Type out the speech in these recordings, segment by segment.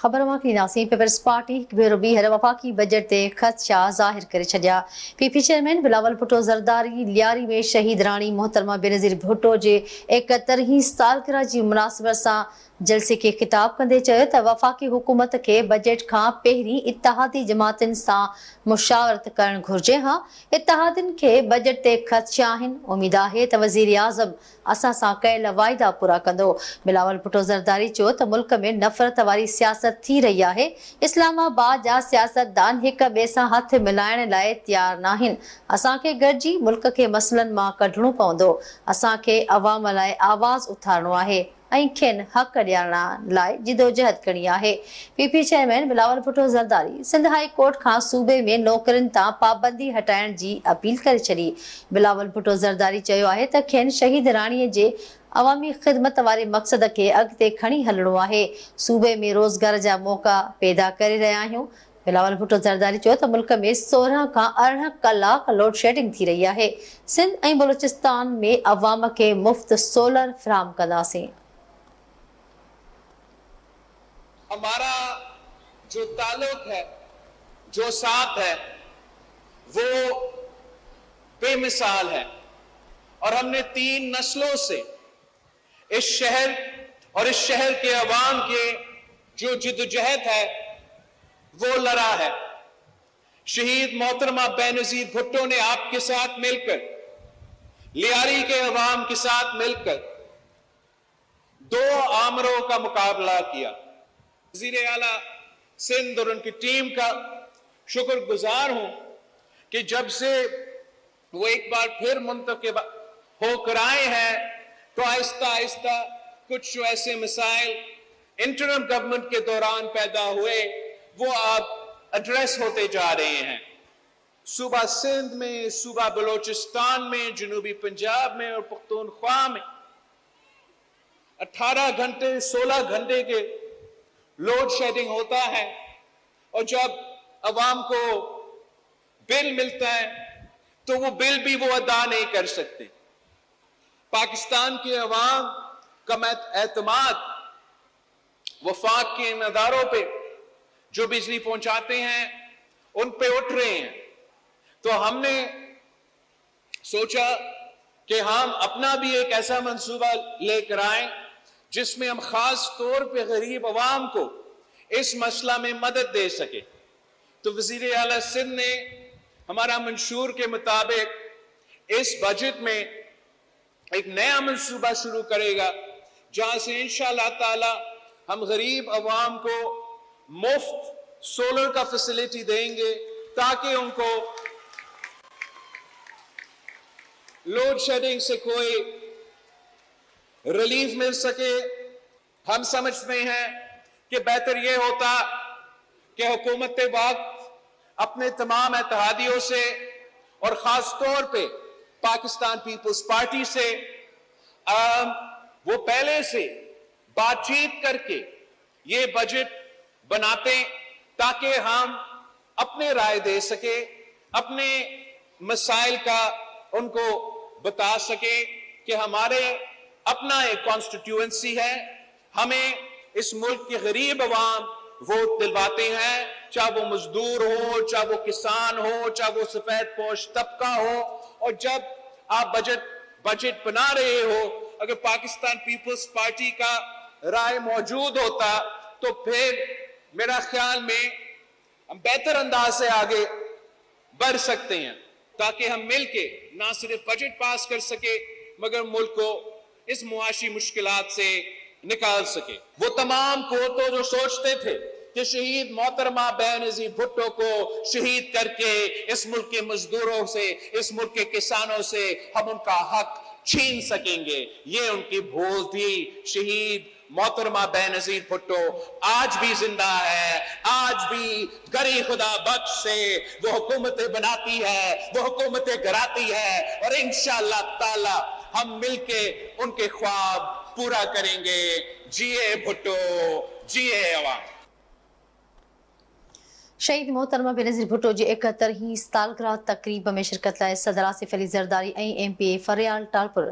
खबर मां ॾींदासीं। पीपल्स पार्टी हिकु भेरो ॿीहर वफ़ाक़ी बजट ते ख़दशा ज़ाहिर करे छॾिया। पीपी चेयरमैन बिलावल भुट्टो ज़रदारी लियारी में शहीद राणी मोहतरमा बेनज़ीर भुट्टो जे 71वीं सालगिरह जी मुनासिबत सां जलसे खे ख़िताब कंदे चयो त वफ़ाक़ी हुकूमत खे बजट खां पहिरीं इत्तेहादी जमातुनि सां मुशावरत करणु घुर्जे हा। इत्तेहादियुनि खे बजट ते ख़दशा आहिनि। उमेद आहे त वज़ीर आज़म असां सां कयल वाइदा पूरा कंदो। बिलावल भुट्टो ज़रदारी चयो त मुल्क में नफ़रत वारी सियासत थी रही आहे। इस्लामाबाद जा सियासतदान हिक ॿिए सां हथ मिलाइण लाइ तयार नाहिनि। असांखे गॾिजी मुल्क खे मसइलनि मां कढणो पवंदो। असांखे अवाम लाइ आवाज़ उथारणो आहे ऐं खेनि हक़ ॾियारण लाइ जिदोजहद करणी आहे। PP chairman Bilawal Bhutto Zardari Sindh high court खां सूबे में नौकरियुनि तां पाबंदी हटाइण जी अपील करे छॾी। बिलावल भुट्टो ज़रदारी चयो आहे त खेनि शहीद राणीअ जे अवामी ख़िदमत वारे मक़सद खे अॻिते खणी हलणो आहे। सूबे में रोज़गार जा मौक़ा पैदा करे रहिया आहियूं। बिलावल भुट्टो ज़रदारी चयो त मुल्क में 16 खां 18 कलाक लोड शेडिंग थी रही आहे। सिंध ऐं बलूचिस्तान में अवाम खे मुफ़्त सोलर फ़राहम कंदासीं। हमारा जो ताल्लुक है, जो साथ है, वो बेमिसाल है और हमने 3 नस्लों से इस शहर और इस शहर के अवाम के जो जिद्दोजहद है वो लड़ा है। शहीद मोहतरमा बेनज़ीर भुट्टो ने आपके साथ मिलकर, लियारी के अवाम के साथ मिलकर 2 आमरों का मुकाबला किया। वज़ीर आला सिंध और उनकी टीम का शुक्रगुजार हूं कि जब से वो एक बार फिर मुंतखब होकर आए हैं तो आहिस्ता आहिस्ता कुछ जो ऐसे मसाइल इंटरम गवर्नमेंट के दौरान पैदा हुए वो अब एड्रेस होते जा रहे हैं। सूबा सिंध में, सूबा बलूचिस्तान में, जनूबी पंजाब में और पख्तूनख्वा में 18 घंटे 16 घंटे के लोड शेडिंग होता है और जब अवाम को बिल मिलता है तो वो बिल भी वो अदा नहीं कर सकते। पाकिस्तान के अवाम का एतमाद वफाक के इन अदारों पे जो बिजली पहुंचाते हैं उन पे उठ रहे हैं। तो हमने सोचा कि हम अपना भी एक ऐसा मंसूबा लेकर आए जिसमें हम खास तौर पे गरीब अवाम को इस मसला में मदद दे सके। तो वज़ीर आला सिंध ने हमारा मंशूर के मुताबिक इस बजट में एक नया मंसूबा शुरू करेगा जहां से इंशाअल्लाह ताला हम गरीब अवाम को मुफ्त सोलर का फैसिलिटी देंगे ताकि उनको लोड शेडिंग से कोई रिलीफ मिल सके। हम समझते हैं कि बेहतर यह होता कि हुकूमत वक्त अपने तमाम इत्तेहादियों से और खास तौर पे पाकिस्तान पीपल्स पार्टी से वो पहले से बातचीत करके ये बजट बनाते ताकि हम अपने राय दे सके, अपने मसाइल का उनको बता सके कि हमारे अपना एक कॉन्स्टिट्यूएंसी है, हमें इस मुल्क के गरीब अवाम वोट दिलवाते हैं, चाहे वो मजदूर हो, चाहे वो किसान हो, चाहे वो सफेद पोश तबका हो। और जब आप बजट बना रहे हो, अगर पाकिस्तान पीपल्स पार्टी का राय मौजूद होता तो फिर मेरा ख्याल में हम बेहतर अंदाज से आगे बढ़ सकते हैं ताकि हम मिलके ना सिर्फ बजट पास कर सके मगर मुल्क को इस मुआशी मुश्किलात से निकाल सके। वो तमाम को तो जो सोचते थे कि शहीद मोहतरमा बेनज़ीर भुट्टो को शहीद करके इस मुल्क के मजदूरों से, इस मुल्क के किसानों से हम उनका हक छीन सकेंगे, ये उनकी भूल थी। शहीद मोहतरमा बेनज़ीर भुट्टो आज भी जिंदा है, आज भी गरी खुदा बख्श से वो हुकूमतें बनाती है, वो हुकूमतें गिराती है और इंशाअल्लाह ताला हम मिलके उनके ख्वाब पूरा करेंगे। जिए भुट्टो, जिए अवाम। शहीद मोहतरमा बेनज़ीर भुट्टो जी 71वीं सालगिरह तकरीब में शिरकत लाइ सदर आसिफ अली ज़रदारी ऐं MPA फरियाल टालपुर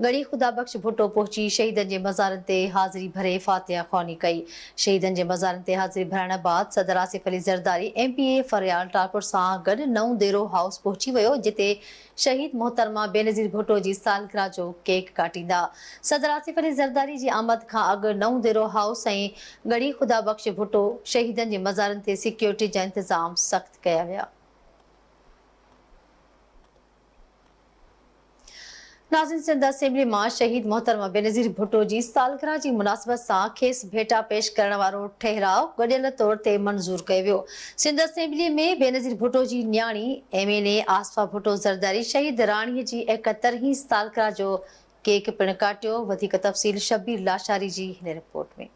गड़ी खुदा बख्श भुट्टो पहुची शहीदनि जे मज़ारनि ते हाज़िरी भरे फातिहा ख़्वानी कई। शहीदनि जे मज़ारनि ते हाज़िरी भरण बाद सदर आसिफ अली ज़रदारी MPA फरियाल टालपुर सां गॾु नओं देरो हाउस पहुची वियो, जिते शहीद मोहतरमा बेनज़ीर भुट्टो जी सालगिरह जो केक काटींदा। सदर आसिफ अली ज़रदारी जी आमद खां अॻु नओं देरो हाउस ऐं गड़ी खुदा बख्श भुट्टो शहीदनि जे मज़ारनि ते सिक्योरिटी जा इंतजाम सख्त कया विया। नाज़रीन, सिंध असेंबली मां शहीद मोहतरमा बेनज़ीर भुट्टो जी सालगिरह जी मुनासिबत सां खेसि भेटा पेश करण वारो ठहराव गॾियल तौर ते मंज़ूर कयो वियो। सिंध असेंबली में बेनज़ीर भुट्टो जी न्याणी MLA आसफा भुट्टो ज़रदारी शहीद राणीअ जी 71वीं सालगिरह जो केक पिणु काटियो। वधीक तफ़सील शबीर लाशारी जी हिन रिपोर्ट में।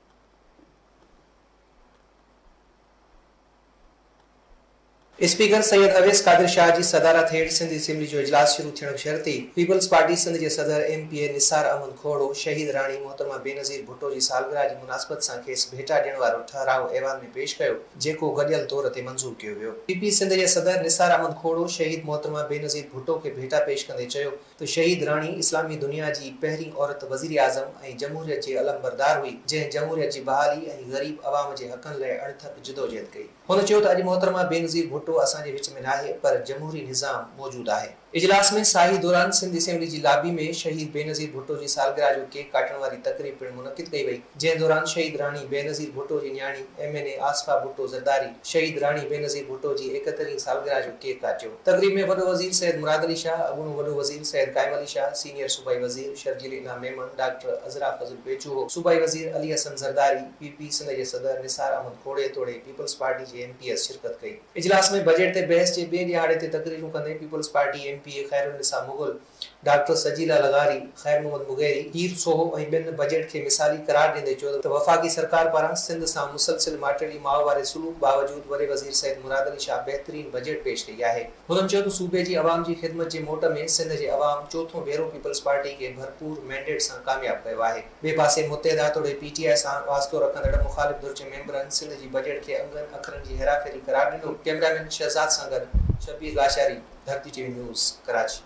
स्पीकर सैयद अवैस कादिर शाह जी सदारत हेठ सिंध असेंबली जो इजलास शुरू थियण शर्ती पीपल्स पार्टी सिंध जे सदर MPA निसार अहमद खोड़ो शहीद राणी मोहतरमा बेनज़ीर भुट्टो जी सालगिरह जी मुनासिबत सां खेसि भेटा ॾियण वारो ठहराव ऐवान में पेश कयो, जेको गॾियल तौर ते मंज़ूर कयो वियो। PP सिंध जे सदर निसार अहमद खोड़ो शहीद मोहतरमा बेनज़ीर भुट्टो खे भेटा पेश कंदे चयो त शहीद राणी इस्लामी दुनिया जी पहिरीं औरत वज़ीर आज़म ऐं जमहूरियत जी अलमबरदार हुई, जंहिं जमहूरियत जी बहाली ऐं ग़रीब अवाम जे हक़नि लाइ अणथक जिदोजहद कई। हुन चयो त अॼु मोहतरमा बेनज़ीर भुट्टो असांजे विच में नाहे, पर जमहूरी निज़ाम मौजूद आहे। इजलास में साही दौरान सिंध असेंबली जी लाबी में शहीद बेनज़ीर भुट्टो जी सालगिरह जो केक काटण वारी तकरीब पिणु मुनक़िद कई वई, जंहिं दौरान शहीद राणी बेनज़ीर भुट्टो जी न्याणी MLA आसफा भुट्टो ज़रदारी शहीद राणी बेनज़ीर भुट्टो जी 71वीं सालगिरह जो केक काटियो। तकरीब में वॾो वज़ीर सैयद मुराद अली शाह, अॻूणो वॾो वज़ीर सैयद कायम अली शाह, सीनियर सूबाई वज़ीर शर्जील इनाम मेमन, डॉक्टर अज़रा फज़ल बेचूहो, सूबाई वज़ीर अली हसन ज़रदारी, PP सिंध जे सदर निसार अहमद खोड़े तोड़े पीपल्स पार्टी जे MPS शिरकत कई। इजलास में बजट ते बहस जे ॿिए ॾियारे ते तकरीरूं कंदे People's Party MPA Khairunnisa Mughal, doctor Sajeela लगारी, खैर मोहम्मद मुगैरी, हीर सोहो ऐं ॿियनि बजट खे मिसाली करार ॾींदे चयो त वफ़ाक़ी सरकार पारां सिंध सां मुसलसिल माटेली माव वारे सुलूक बावजूद वॾे वज़ीर सैयद मुराद अली शाह बहितरीन बजट पेश कई आहे। हुननि चयो त सूबे जी अवाम जी ख़िदमत जे मोट में सिंध जे अवाम चोथों भेरो पीपल्स पार्टी खे भरपूर मैंडेट सां कामयाब कयो आहे। ॿिए पासे मुत्तहिदा तोड़े PTI सां वास्तो रखंदड़ मुख़ालिफ़ धुर जे मेंबरनि सिंध जी बजट खे अंगनि अखरनि जी हेराफेरी करार ॾिनो। कैमरामैन शहज़ाद सां गॾु शबीर लाशारी, धरती TV न्यूज़, कराची।